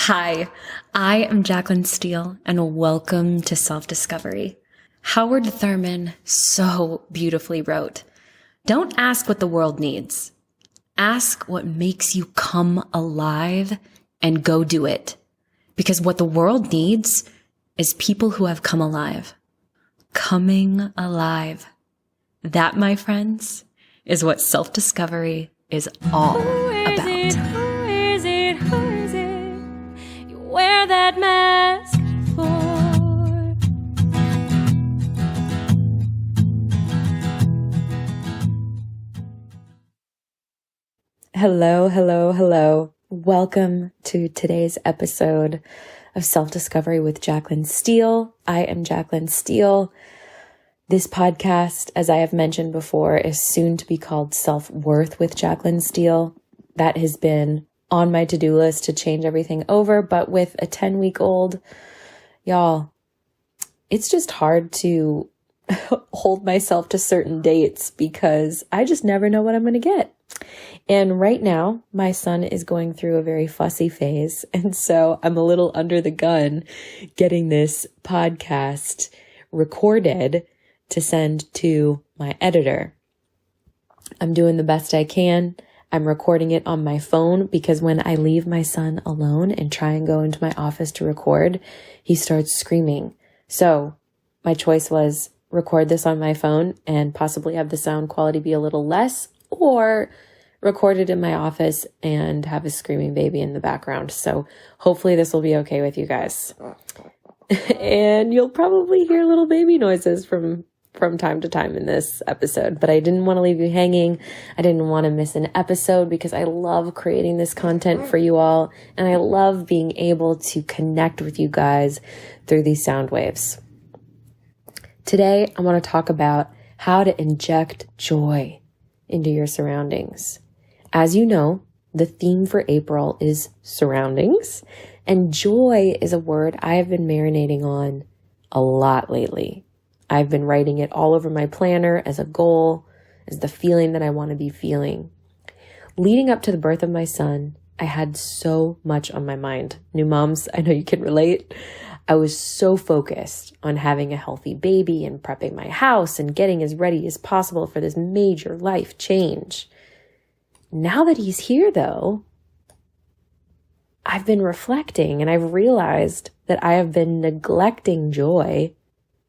Hi, I am Jaclyn Steele, and welcome to Self-Discovery. Howard Thurman so beautifully wrote, "Don't ask what the world needs. Ask what makes you come alive and go do it. Because what the world needs is people who have come alive." Coming alive. That, my friends, is what self-discovery is all about. Wear that mask for. Hello. Welcome to today's episode of Self-Discovery with Jaclyn Steele. I am Jaclyn Steele. This podcast, as I have mentioned before, is soon to be called Self-Worth with Jaclyn Steele. That has been on my to-do list to change everything over, but with a 10-week-old, y'all, it's just hard to hold myself to certain dates because I just never know what I'm going to get. And right now, my son is going through a very fussy phase, and so I'm a little under the gun getting this podcast recorded to send to my editor. I'm doing the best I can. I'm recording it on my phone because when I leave my son alone and try and go into my office to record, he starts screaming. So my choice was record this on my phone and possibly have the sound quality be a little less, or record it in my office and have a screaming baby in the background. So hopefully this will be okay with you guys. And you'll probably hear little baby noises from time to time in this episode, but I didn't want to leave you hanging. I didn't want to miss an episode because I love creating this content for you all, and I love being able to connect with you guys through these sound waves. Today, I want to talk about how to inject joy into your surroundings. As you know, the theme for April is surroundings, and joy is a word I have been marinating on a lot lately. I've been writing it all over my planner as a goal, as the feeling that I want to be feeling. Leading up to the birth of my son, I had so much on my mind. New moms, I know you can relate. I was so focused on having a healthy baby and prepping my house and getting as ready as possible for this major life change. Now that he's here, though, I've been reflecting and I've realized that I have been neglecting joy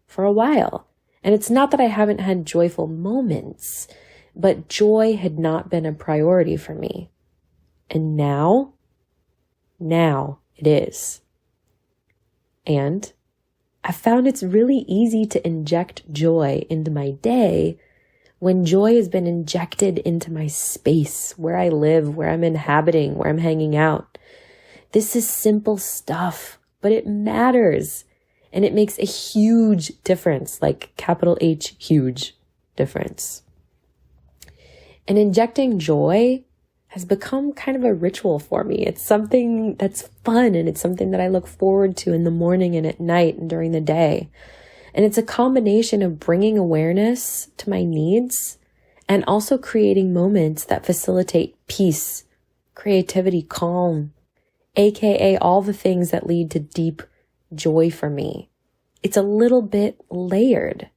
for a while. And it's not that I haven't had joyful moments, but joy had not been a priority for me. And now it is. And I found it's really easy to inject joy into my day when joy has been injected into my space, where I live, where I'm inhabiting, where I'm hanging out. This is simple stuff, but it matters. And it makes a huge difference, like capital H, huge difference. And injecting joy has become kind of a ritual for me. It's something that's fun, and it's something that I look forward to in the morning and at night and during the day. And it's a combination of bringing awareness to my needs and also creating moments that facilitate peace, creativity, calm, aka all the things that lead to deep joy for me. It's a little bit layered.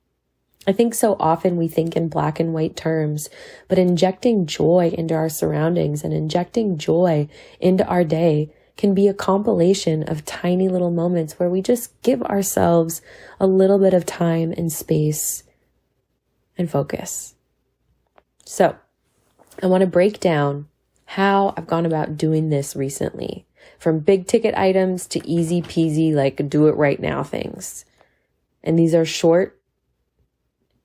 I think so often we think in black and white terms, but injecting joy into our surroundings and injecting joy into our day can be a compilation of tiny little moments where we just give ourselves a little bit of time and space and focus. So I want to break down how I've gone about doing this recently. From big ticket items to easy peasy, like do it right now things. And these are short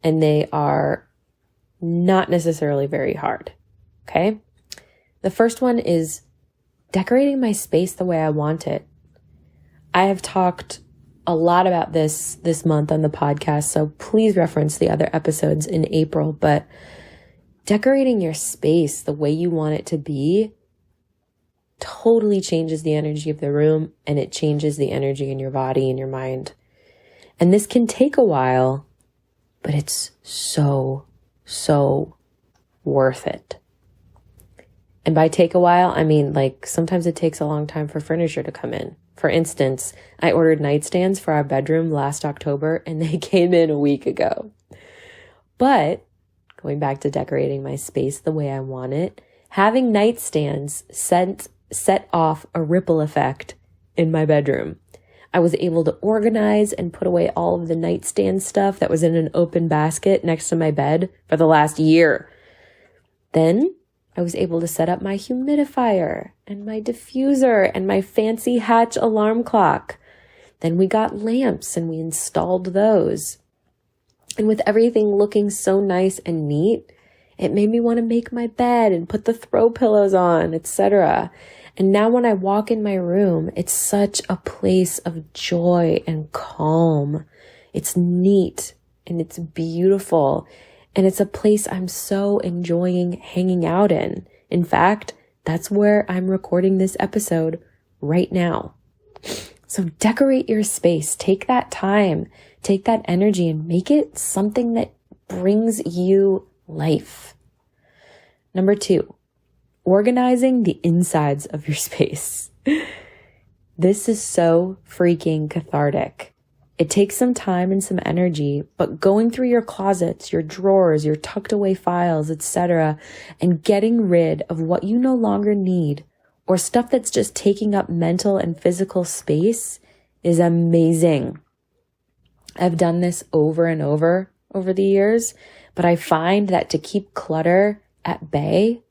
and they are not necessarily very hard. Okay. The first one is decorating my space the way I want it. I have talked a lot about this month on the podcast, so please reference the other episodes in April, but decorating your space the way you want it to be totally changes the energy of the room, and it changes the energy in your body and your mind. And this can take a while, but it's so worth it. And by take a while, I mean like sometimes it takes a long time for furniture to come in. For instance, I ordered nightstands for our bedroom last October and they came in a week ago. But going back to decorating my space the way I want it, having nightstands set off a ripple effect in my bedroom. I was able to organize and put away all of the nightstand stuff that was in an open basket next to my bed for the last year. Then I was able to set up my humidifier and my diffuser and my fancy Hatch alarm clock. Then we got lamps and we installed those. And with everything looking so nice and neat, it made me want to make my bed and put the throw pillows on, etc. And now when I walk in my room, it's such a place of joy and calm. It's neat and it's beautiful. And it's a place I'm so enjoying hanging out in. In fact, that's where I'm recording this episode right now. So decorate your space. Take that time, take that energy and make it something that brings you life. Number 2, organizing the insides of your space. This is so freaking cathartic. It takes some time and some energy, but going through your closets, your drawers, your tucked away files, etc., and getting rid of what you no longer need or stuff that's just taking up mental and physical space is amazing. I've done this over and over the years, but I find that to keep clutter at bay,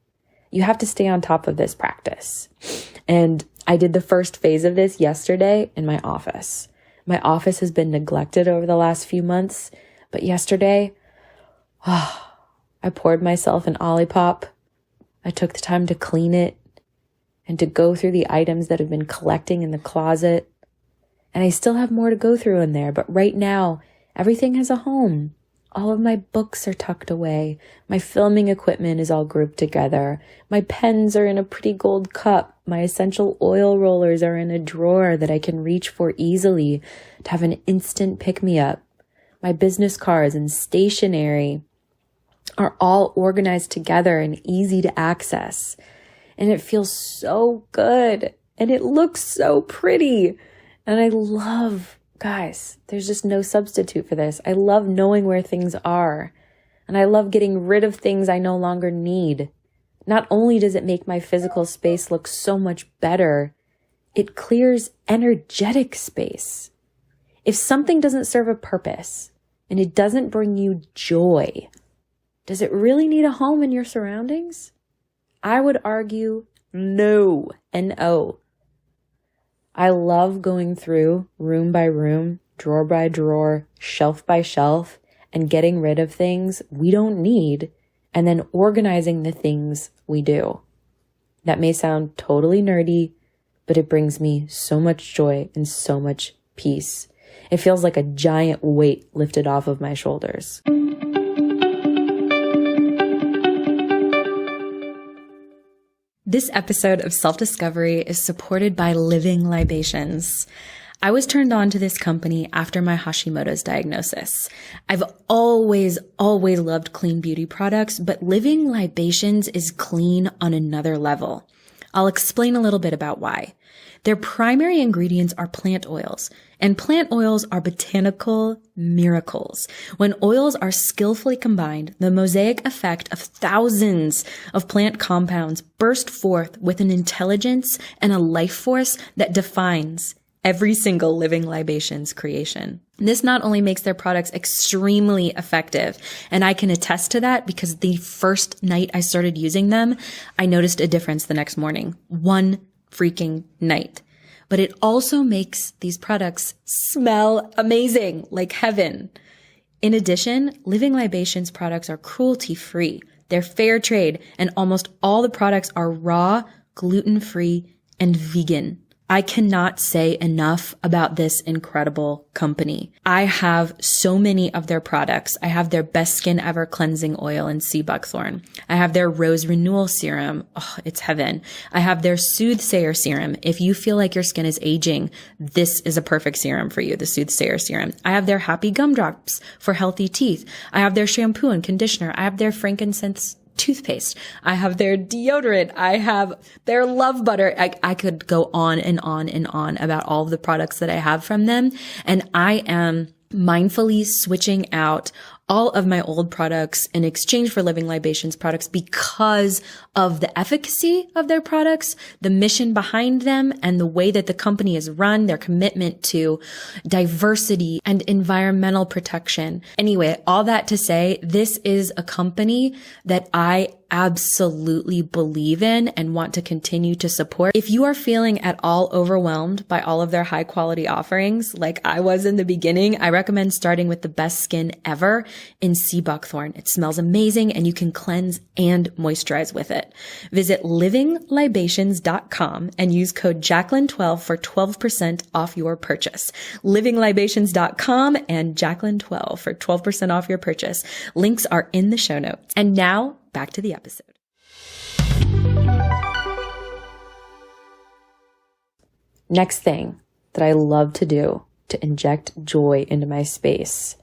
you have to stay on top of this practice. And I did the first phase of this yesterday in my office. My office has been neglected over the last few months, but yesterday, I poured myself an Olipop. I took the time to clean it and to go through the items that have been collecting in the closet. And I still have more to go through in there, but right now, everything has a home. All of my books are tucked away. My filming equipment is all grouped together. My pens are in a pretty gold cup. My essential oil rollers are in a drawer that I can reach for easily to have an instant pick-me-up. My business cards and stationery are all organized together and easy to access. And it feels so good. And it looks so pretty. And I love, guys, there's just no substitute for this. I love knowing where things are. And I love getting rid of things I no longer need. Not only does it make my physical space look so much better, it clears energetic space. If something doesn't serve a purpose and it doesn't bring you joy, does it really need a home in your surroundings? I would argue no, N-O. I love going through room by room, drawer by drawer, shelf by shelf, and getting rid of things we don't need and then organizing the things we do. That may sound totally nerdy, but it brings me so much joy and so much peace. It feels like a giant weight lifted off of my shoulders. This episode of Self-Discovery is supported by Living Libations. I was turned on to this company after my Hashimoto's diagnosis. I've always loved clean beauty products, but Living Libations is clean on another level. I'll explain a little bit about why. Their primary ingredients are plant oils, and plant oils are botanical miracles. When oils are skillfully combined, the mosaic effect of thousands of plant compounds burst forth with an intelligence and a life force that defines every single Living Libations creation. This not only makes their products extremely effective, and I can attest to that because the first night I started using them, I noticed a difference the next morning. One freaking night. But it also makes these products smell amazing, like heaven. In addition, Living Libations products are cruelty-free. They're fair trade, and almost all the products are raw, gluten-free, and vegan. I cannot say enough about this incredible company. I have so many of their products. I have their Best Skin Ever Cleansing Oil and Sea Buckthorn. I have their Rose Renewal Serum. Oh, it's heaven. I have their Soothsayer Serum. If you feel like your skin is aging, this is a perfect serum for you, the Soothsayer Serum. I have their Happy Gumdrops for healthy teeth. I have their shampoo and conditioner. I have their frankincense toothpaste. I have their deodorant. I have their love butter. I could go on and on and on about all of the products that I have from them. And I am mindfully switching out all of my old products in exchange for Living Libations products because of the efficacy of their products, the mission behind them, and the way that the company is run, their commitment to diversity and environmental protection. Anyway, all that to say, this is a company that I absolutely believe in and want to continue to support. If you are feeling at all overwhelmed by all of their high quality offerings, like I was in the beginning, I recommend starting with the best skin ever in sea buckthorn. It smells amazing and you can cleanse and moisturize with it. Visit livinglibations.com and use code Jaclyn12 for 12% off your purchase. Livinglibations.com and Jaclyn12 for 12% off your purchase. Links are in the show notes. And now back to the episode. Next thing that I love to do to inject joy into my space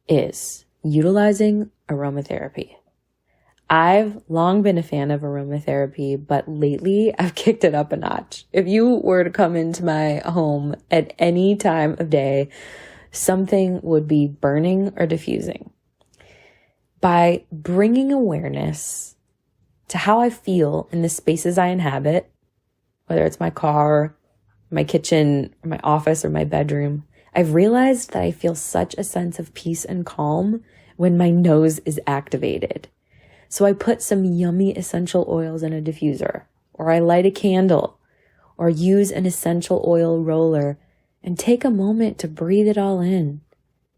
is utilizing aromatherapy. I've long been a fan of aromatherapy, but lately I've kicked it up a notch. If you were to come into my home at any time of day, something would be burning or diffusing. By bringing awareness to how I feel in the spaces I inhabit, whether it's my car, my kitchen, or my office, or my bedroom, I've realized that I feel such a sense of peace and calm when my nose is activated. So I put some yummy essential oils in a diffuser, or I light a candle, or use an essential oil roller and take a moment to breathe it all in,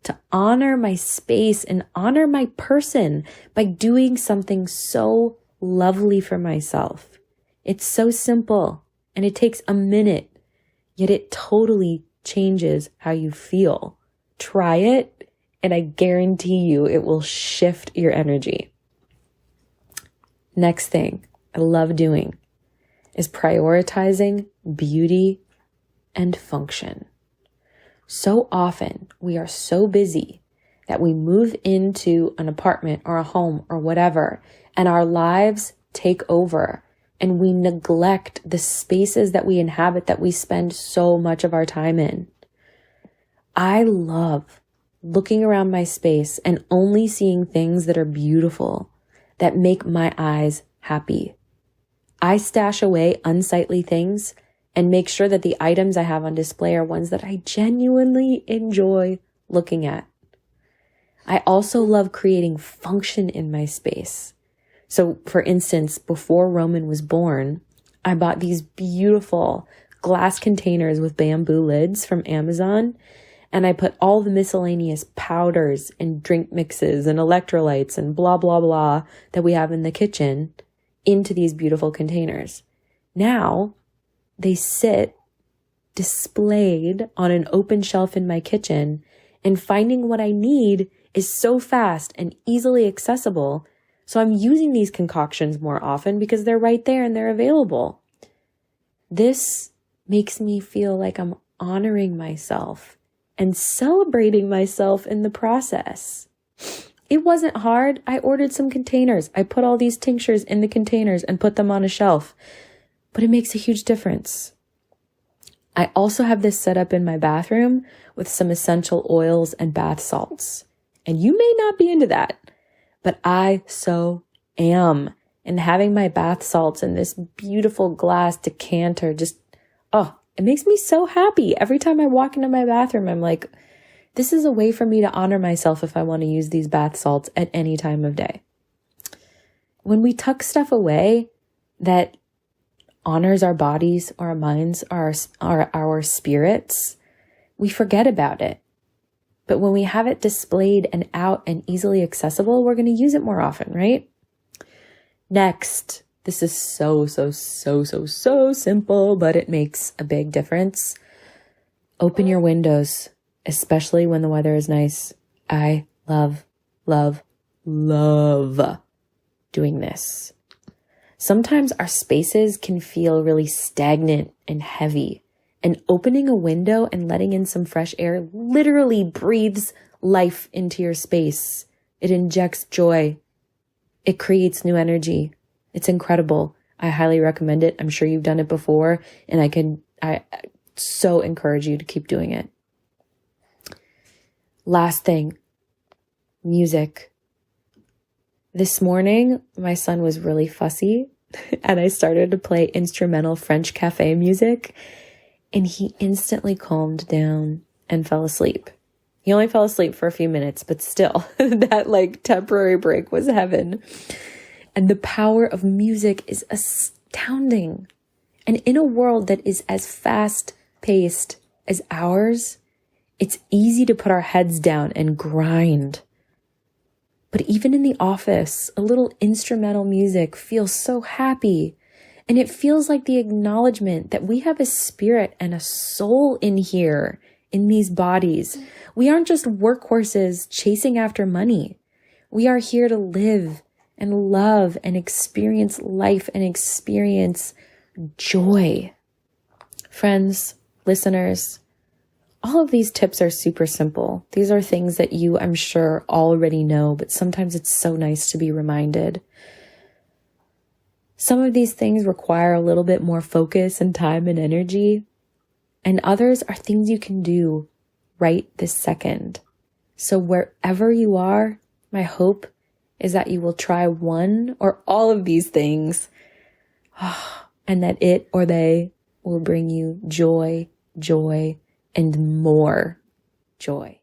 to honor my space and honor my person by doing something so lovely for myself. It's so simple and it takes a minute, yet it totally changes how you feel. Try it and I guarantee you it will shift your energy. Next thing I love doing is prioritizing beauty and function. So often we are so busy that we move into an apartment or a home or whatever, and our lives take over and we neglect the spaces that we inhabit that we spend so much of our time in. I love looking around my space and only seeing things that are beautiful, that make my eyes happy. I stash away unsightly things and make sure that the items I have on display are ones that I genuinely enjoy looking at. I also love creating function in my space. So for instance, before Roman was born, I bought these beautiful glass containers with bamboo lids from Amazon, and I put all the miscellaneous powders and drink mixes and electrolytes and blah, blah, blah that we have in the kitchen into these beautiful containers. Now they sit displayed on an open shelf in my kitchen, and finding what I need is so fast and easily accessible. So I'm using these concoctions more often because they're right there and they're available. This makes me feel like I'm honoring myself and celebrating myself in the process. It wasn't hard. I ordered some containers. I put all these tinctures in the containers and put them on a shelf. But it makes a huge difference. I also have this set up in my bathroom with some essential oils and bath salts. And you may not be into that, but I so am. And having my bath salts in this beautiful glass decanter just, it makes me so happy. Every time I walk into my bathroom, I'm like, this is a way for me to honor myself if I want to use these bath salts at any time of day. When we tuck stuff away that honors our bodies, our minds, our spirits, we forget about it. But when we have it displayed and out and easily accessible, we're going to use it more often, right? Next, this is so simple, but it makes a big difference. Open your windows, especially when the weather is nice. I love doing this. Sometimes our spaces can feel really stagnant and heavy, and opening a window and letting in some fresh air literally breathes life into your space. It injects joy. It creates new energy. It's incredible. I highly recommend it. I'm sure you've done it before, and I so encourage you to keep doing it. Last thing, music. This morning, my son was really fussy, and I started to play instrumental French cafe music, and he instantly calmed down and fell asleep. He only fell asleep for a few minutes, but still, that like temporary break was heaven. And the power of music is astounding. And in a world that is as fast-paced as ours, it's easy to put our heads down and grind. But even in the office, a little instrumental music feels so happy. And it feels like the acknowledgement that we have a spirit and a soul in here, in these bodies. We aren't just workhorses chasing after money. We are here to live and love and experience life and experience joy. Friends, listeners, all of these tips are super simple. These are things that you, I'm sure, already know, but sometimes it's so nice to be reminded. Some of these things require a little bit more focus and time and energy, and others are things you can do right this second. So wherever you are, my hope is that you will try one or all of these things, and that it or they will bring you joy, and more joy.